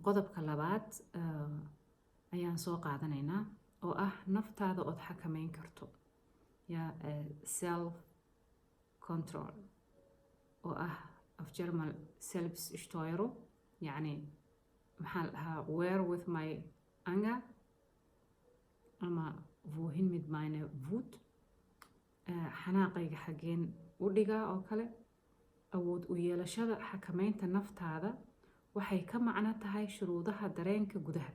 qodobka labaad ayaan soo qaadanaynaa oo ah naftaada ood xakameyn karto self control oo ah af German Selbststeuerung يعني maxaa la dhahaa where with my anger ama wohin mit meine Wut xanaaqayga xageen u dhigaa oo kale awood u yeelashada xakameynta naftaada waxay ka macno tahay shuruudaha dareenka gudaha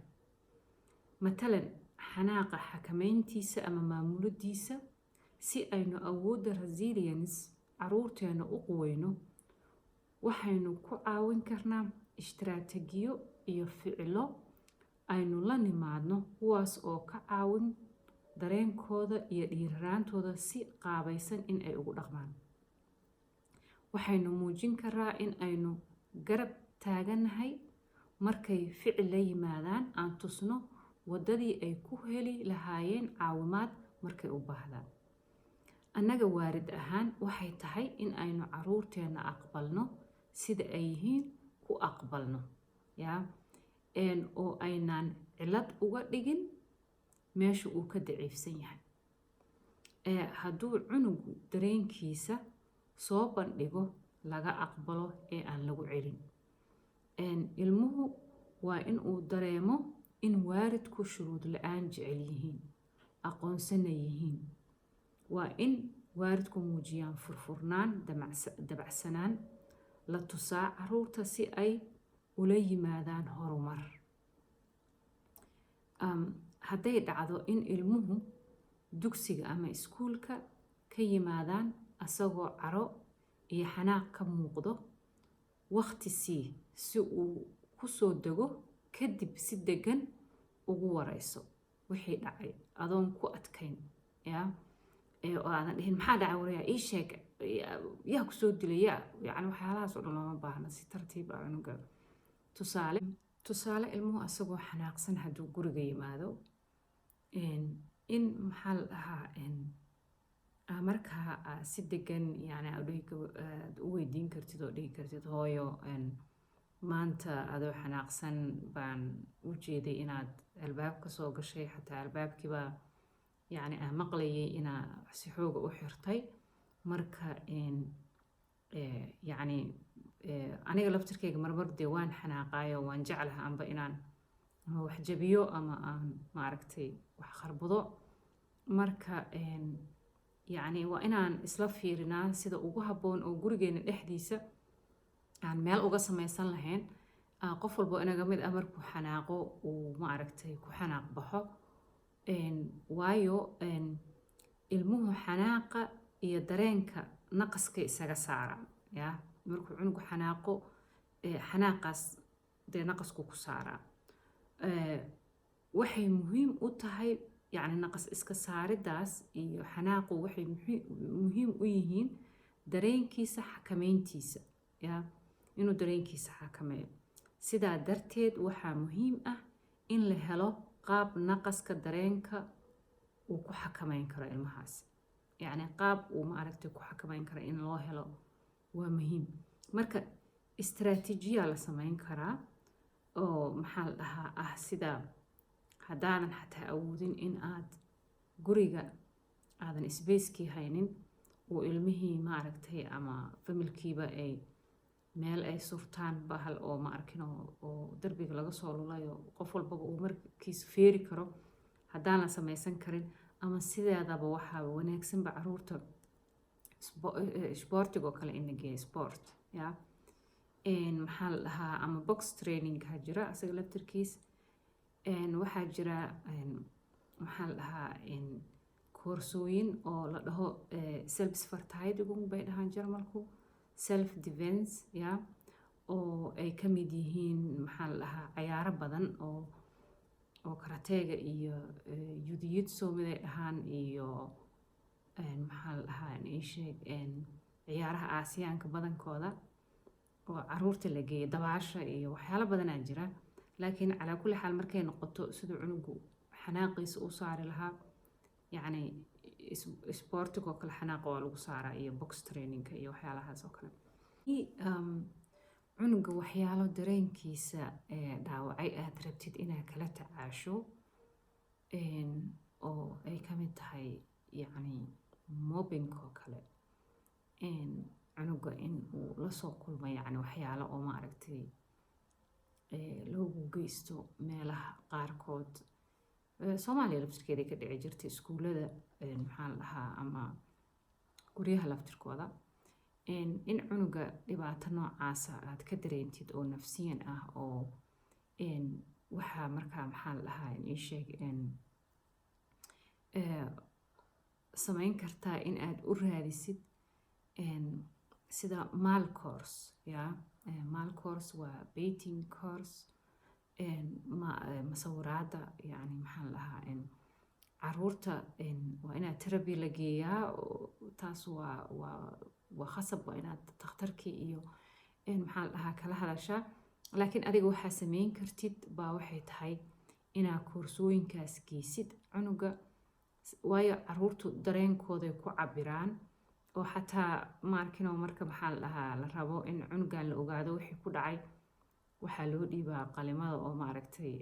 matalan xanaaqa xakameyntiisa ama maamuladiisa si aynu awoodda resilience caruurteena u quweyno waxaynu ku caawin karnaa istiraatiijiyo iyo ficilo aynu la nimaadno kuwaas oo ka caawin dareenkooda iyo dhiiranaantooda si qaabaysan in ay ugu dhaqmaan waxaynu muujin karaa in aynu garab taaganahay markay ficil la yimaadaan aan tusno wadadii ay ku heli lahaayeen caawimaad markay u baahdaan annaga waarid ahaan waxay tahay in aynu caruurteena aqbalno sida ay yihiin ku aqbalno oo aynaan cilad uga dhigin meesha uu ka daciifsan yahay hadduu cunugu dareenkiisa soo bandhigo laga aqbalo ee aan lagu celin ilmuhu waa in uu dareemo in waaridku shuruud la-aan jecel yihiin aqoonsana yihiin waa in waaridku muujiyaan furfurnaan dabacsanaan la tusaa caruurta si ay ula yimaadaan horumar hadday dhacdo in ilmuhu dugsiga ama iskuulka ka yimaadaan asagoo caro iyo xanaaq ka muuqdo waqti si uu ku soo dego kadib si degan ugu wareyso wixii dhacay adoon ku adkayn oo aadan dhihin maxaa dhacay waryaa ii sheeg yaa ku soo dilay yani waxyaalahaas oo dhan looma baahna si tartiib ah cunuga tusaale ilmuhu asagoo xanaaqsan hadduu guriga yimaado in maxaa la dhahaa markaa si degan yani aad u weydiin kartid oo dhihi kartid hooyo maanta adoo xanaaqsan baan u jeeday inaad albaabka soo gashay xataa albaabkiibaa yani aan maqlayay inaa si xooga u xirtay marka yani aniga laftirkayga marmar dee waan xanaaqaayo waan jeclaha amba inaan ama wax jabiyo ama aan maaragtay wax kharbudo marka yani waa inaan isla fiirinaa sida ugu habboon oo gurigeena dhexdiisa aan meel uga samaysan lahayn qof walbo inaga mid ah markuu xanaaqo uu maaragtay ku xanaaq baxo waayo ilmuhu xanaaqa iyo dareenka naqaska isaga saara markuu cunugu xanaaqo xanaaqaas dee naqasku ku saaraa waxay muhiim u tahay yani naqas iska saaridaas iyo xanaaqu waxay muhiim u yihiin dareenkiisa xakameyntiisa inuu dareenkiisa xakameeyo sidaa darteed waxaa muhiim ah in la helo qaab naqaska dareenka uu ku xakameyn karo ilmahaas yani qaab uu maaragtay ku xakameyn karo in loo helo waa muhiim marka istiraatiijiya la sameyn karaa oo maxaa la dhahaa sida haddaanan xataa awoodin in aad guriga aadan sbacekii haynin oo ilmihii maaragtay ama familkiiba ay meel ay surtaan bahal oo ma arkin oo darbiga laga soo lulayo qof walbaba uu markiisa feeri karo haddaan la samaysan karin ama sideedaba waxaa wanaagsanba caruurta sportigo kale in la geeyo sport maxaa la dhahaa ama box training ha jira asaga laftirkiis waxaa jira maxaa la dhahaa koorsooyin oo la dhaho Selbstverteidigung bay dhahaan Jarmalku self defense oo ay ka mid yihiin maxaa la dhahaa ciyaaro badan oo karateega iyo jiu-jitsu mid ay dhahaan iyo maxaa la dhahaa ciyaaraha aasiyaanka badankooda oo caruurta la geeyo dabaasha iyo waxyaalo badanaa jira laakiin calaa kulli xaal markay noqoto siduu cunugu xanaaqiisa u saari lahaa yani sportiga oo kale xanaaqa waa lagu saaraa iyo box traininga iyo waxyaalahaas oo kale cunuga waxyaalo dareenkiisa dhaawacay aad rabtid inaad kala tacaasho oo ay ka mid tahay yacni mobbing oo kale cunuga in uu la soo kulmo yacni waxyaalo oo maaragtay loogu geysto meelaha qaarkood Soomaaliya laftirkeeda ka dhici jirtay iskuulada maxaa la dhahaa ama guryaha laftirkooda in cunuga dhibaato noocaasa aad ka dareentid oo nafsiyan ah oo waxaa markaa maxaa la dhahaa ii sheeg samayn kartaa in aad u raadisid sida mal course ya mal course waa painting course masawiraada yani maxaa la dhahaa caruurta waa inaad therapy la geeyaa taas waa khasab waa inaad dhakhtarkii iyo maxaa la dhahaa kala hadashaa laakiin adiga waxaa samayn kartid baa waxay tahay inaad koorsooyinkaas geysid cunuga waayo caruurtu dareenkooday ku cabiraan oo xataa maarkinoo marka maxaa la dhahaa la rabo in cunugan la ogaado wixii ku dhacay waxaa loo dhiibaa qalimada oo maaragtay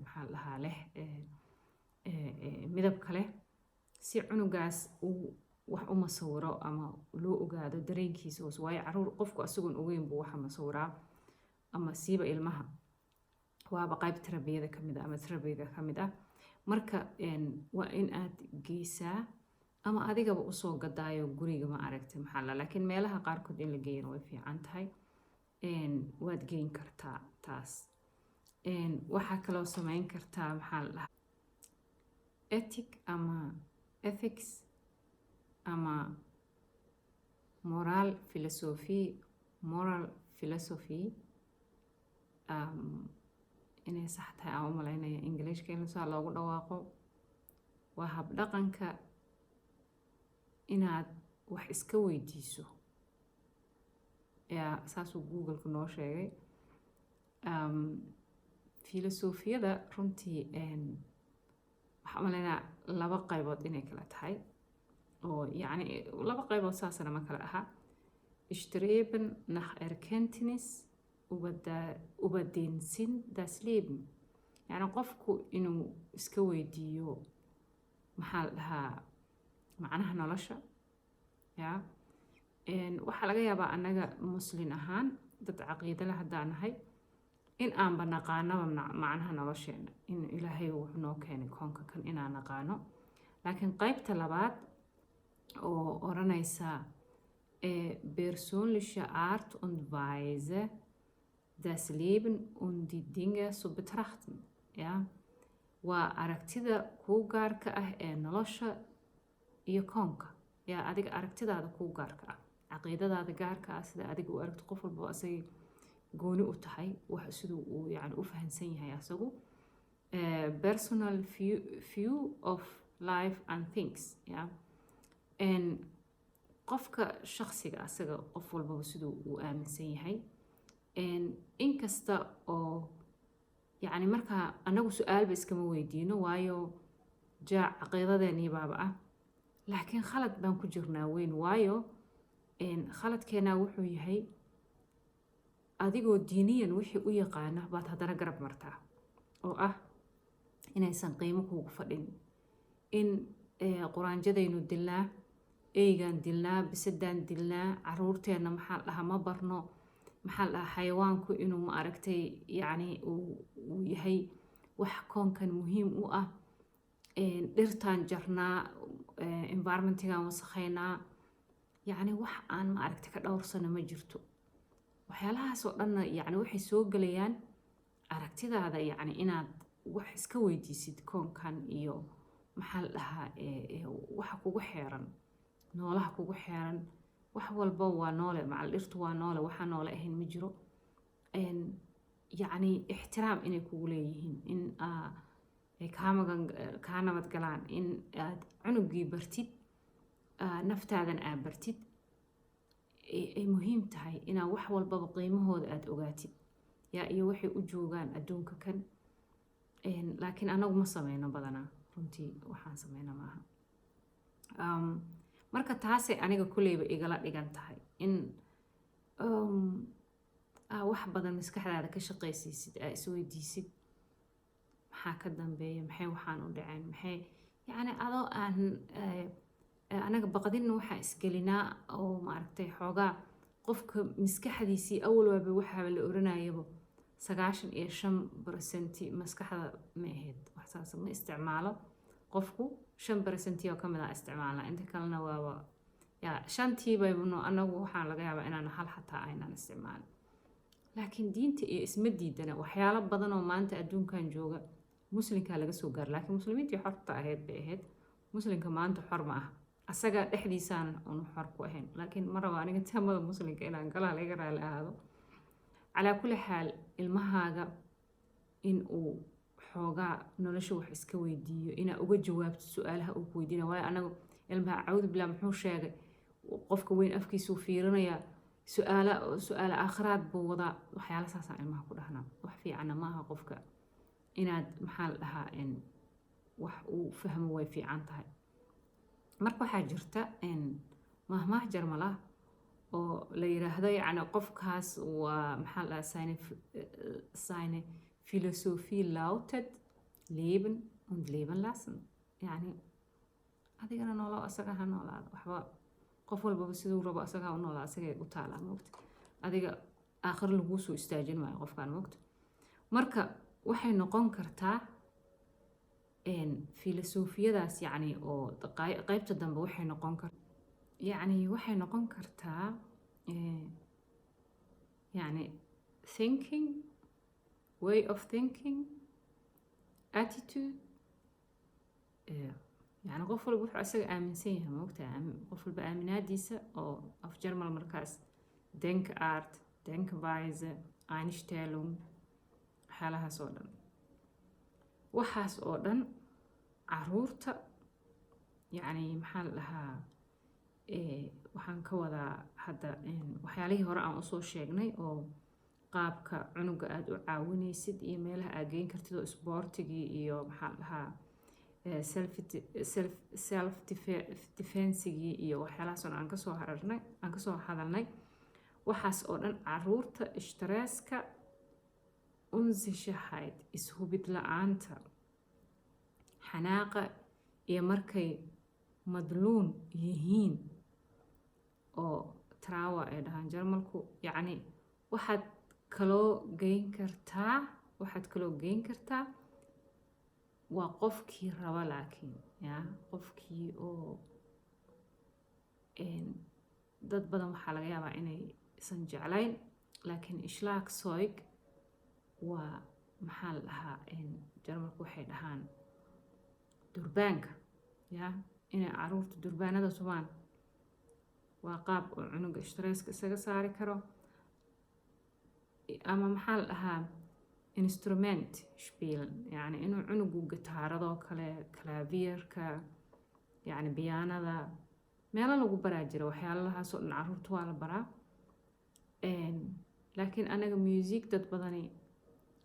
maxaa la dhahaa leh midabka leh si cunugaas uu wax u masawiro ama loo ogaado dareenkiisa hoos waayo caruur qofku asagoon ogeyn buu waxa masawiraa ama siiba ilmaha waaba qayb tarbiyada ka mid ah ama tarbiyada ka mid ah marka waa in aad geysaa ama adigaba usoo gadaayo guriga ma aragtay maxaa la laakiin meelaha qaarkood in la geeyana way fiican tahay waad geyn kartaa taas waxaa kaloo samayn kartaa maxaa la dhahaa ethics ama moral philosophy inay sax tahay aan u malaynaya ingiliishka in saa loogu dhawaaqo waa habdhaqanka inaad wax iska weydiiso saasuu google-ku noo sheegay filosofiyada runtii waxaa umalaynaa laba qaybood inay kala tahay oo yacni laba qaybood saasana ma kala aha Streben nach Erkenntnis über den Sinn des Lebens yacni qofku inuu iska weydiiyo maxaa la dhahaa macnaha nolosha ya waxaa laga yaabaa annaga muslin ahaan dad caqiida leh haddaan nahay in aanba naqaanaba macnaha nolosheena in ilaahay wuxuu noo keenay koonka kan inaan naqaano laakiin qaybta labaad oo oranaysa persönliche Art und Weise das Leben und die Dinge zu betrachten ja waa aragtida kuu gaarka ah ee nolosha iyo koonka yaa adiga aragtidaada kuu gaarka ah caqiidadaada gaarka ah sida adiga u aragto qof walba asagay gooni u tahay wax siduu uu yani u fahansan yahay asagu personal view of life and things ya qofka shakhsiga asaga qof walbaba siduu uu aaminsan yahay inkasta oo yani markaa anagu su-aalba iskama weydiino waayo jaa caqiidadeenii baaba ah laakiin khalad baan ku jirnaa weyn waayo khaladkeenaa wuxuu yahay adigoo diiniyan wixii u yaqaana baad haddana garab martaa oo ah inaysan qiimo kuugu fadhin in quraanjadaynu dilnaa eygaan dilnaa bisadaan dilnaa caruurteenna maxaa dhahaa ma barno maxaa dhahaa xayawaanku inuu ma aragtay yacni uu yahay wax koonkan muhiim u ah dhirtaan jarnaa environmentigaan wasakhaynaa yacni wax aan ma aragtay ka dhowrsana ma jirto waxyaalahaas oo dhanna yacni waxay soo gelayaan aragtidaada yacni inaad wax iska weydiisid koonkan iyo maxaa la dhahaa waxa kugu xeeran noolaha kugu xeeran wax walba waa noole macal dhirtu waa noole waxaa noole ahayn ma jiro yacni ixtiraam inay kugu leeyihiin in kaa nabad galaan in aad cunugii bartid naftaadan aad bartid ay muhiim tahay inaad wax walbaba qiimahooda aada ogaatid yaa iyo waxay u joogaan adduunka kan laakiin anagu ma sameyno badanaa runtii waxaan sameyna maaha marka taasay aniga kulleyba igala dhigan tahay in wax badan maskaxdaada ka shaqaysiisid isweydiisid maxaa ka dambeeya, maxay waxaan u dhaceen, maxay yacni adoo aan anaga baqdinna waxaa isgelinaa oo maaragtay xoogaa qofka maskaxdiisii awal waaba waxaa la oranayaba 95% maskaxda ma ahayd wax saas ma isticmaalo qofku 5% oo kamid ah isticmaalna inta kalena waaba yaa shantiiba anagu waxaan laga yaabaa inaan hal xataa aynaan isticmaalin. laakiin diinta iyo isma diidana waxyaalo badan oo maanta adduunkan jooga muslimka laga soo gaar, laakiin muslimiintii xorta ahayd bay ahayd. muslimka maanta xor ma aha, asaga dhexdiisaan unu xor ku ahayn. laakiin ma rabo aniga tamada muslimka inaan galaha laga raali ahaado. calaa kulli xaal ilmahaaga in uu xoogaa nolosha wax iska weydiiyo, inaa uga jawaabto su-aalaha uu ku weydiina. waayo anagu ilmaha cawdu bilaa muxuu sheegay, qofka weyn afkiisuu fiirinayaa, su-aala aakhiraad buu wadaa. waxyaala saasaan ilmaha ku dhahnaa. wax fiicanna maaha qofka inaad maxaa la dhahaa wax uu fahmo way fiican tahay. marka waxaa jirta mahmaah jarmal ah oo la yiraahdo yacni qofkaas waa maxaa la dhahaa seine Philosophie lautet leben und leben lassen. yacni adigana noolaa asaga ha noolaada, waxba qof walbaba siduu rabo asaga u noolaa, asagay u taalaa moogta. adiga aakhir laguu soo istaajin maayo qofkaan moogta. marka waxay noqon kartaa filosofiyadaas yacni oo qaybta dambe waxay noqon kartaa yacni waxay noqon kartaa yacni thinking, way of thinking, attitude. yacni qof walba wuxuu asaga aaminsan yahay moogta. qof walba aaminaadiisa oo af Jarmal markaas Denkart, Denkweise, Einstellung, waxyaalahaas oo dhan. waxaas oo dhan caruurta yacni maxaa la dhahaa waxaan ka wadaa hadda waxyaalihii hore aan usoo sheegnay oo qaabka cunuga aada u caawinaysid iyo meelaha aad geyn kartid oo isboortigii iyo maxaa la dhahaa self defensigii iyo waxyaalahaas oo dhan aan kasoo hadalnay. waxaas oo dhan caruurta ishtreeska, unsicherheit, ishubid la-aanta, xanaaqa iyo markay madluun yihiin oo trawa ay dhahaan Jarmalku. yacni waxaad kaloo geyn kartaa waa qofkii raba, laakiin qofkii oo dad badan waxaa laga yaabaa inay isan jeclayn, laakiin Schlagzeug waa maxaa la dhahaa Jarmalku waxay dhahaan durbaanka. inay caruurta durbaanada tumaan waa qaab oo cunuga ishtreeska isaga saari karo. ama maxaa la dhahaa instrument spielen, yacni inuu cunugu gitaaradoo kale, kalaaviyerka, yacni biyaanada, meelo lagu baraa jira waxyaalahaasoo dhan caruurta waa la baraa. laakiin anaga music dad badani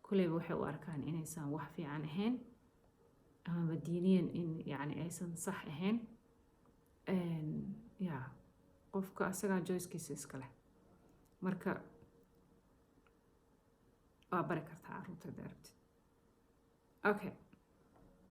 kuleyba waxay u arkaan inaysan wax fiican ahayn ama diiniyan in yacni aysan sax ahayn. qofka asagaa joyskiisa iska leh. marka waa bari kartaa caruurta darabtid. okay